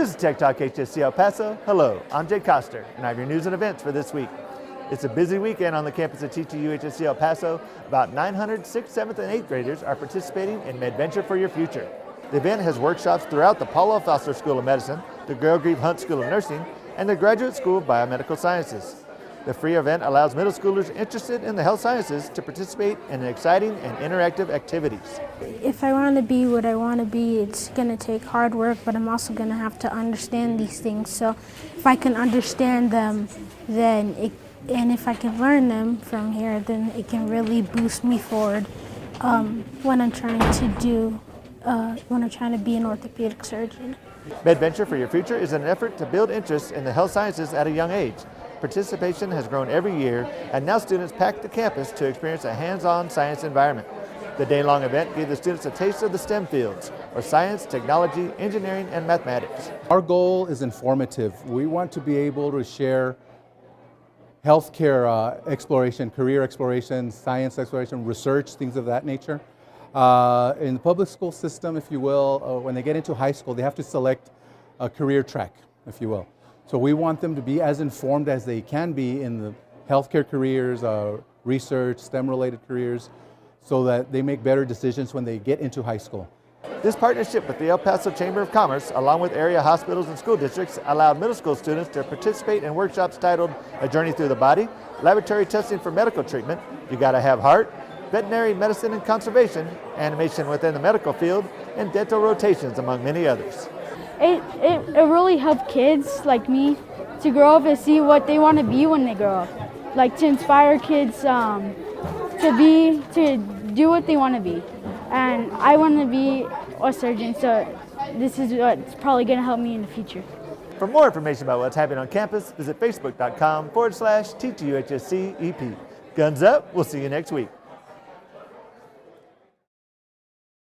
This is Tech Talk HSC El Paso. Hello, I'm Jay Koester, and I have your news and events for this week. It's a busy weekend on the campus of TTUHSC El Paso. About 900 6th, 7th, and 8th graders are participating in Medventure for Your Future. The event has workshops throughout the Paulo Foster School of Medicine, the Greve Hunt School of Nursing, and the Graduate School of Biomedical Sciences. The free event allows middle schoolers interested in the health sciences to participate in exciting and interactive activities. If I want to be what I want to be, it's going to take hard work, but I'm also going to have to understand these things. So if I can understand them, and if I can learn them from here, then it can really boost me forward when I'm trying to be an orthopedic surgeon. Medventure for Your Future is an effort to build interest in the health sciences at a young age. Participation has grown every year, and now students pack the campus to experience a hands-on science environment. The day-long event gave the students a taste of the STEM fields, or science, technology, engineering, and mathematics. Our goal is informative. We want to be able to share healthcare exploration, career exploration, science exploration, research, things of that nature. In the public school system, if you will, when they get into high school, they have to select a career track, if you will. So we want them to be as informed as they can be in the healthcare careers, research, STEM-related careers, so that they make better decisions when they get into high school. This partnership with the El Paso Chamber of Commerce, along with area hospitals and school districts, allowed middle school students to participate in workshops titled A Journey Through the Body, Laboratory Testing for Medical Treatment, You Gotta Have Heart, Veterinary Medicine and Conservation, Animation Within the Medical Field, and Dental Rotations, among many others. It really helped kids like me to grow up and see what they want to be when they grow up. Like to inspire kids to do what they want to be. And I want to be a surgeon, so this is what's probably going to help me in the future. For more information about what's happening on campus, visit facebook.com/TTUHSC EP. Guns up, we'll see you next week.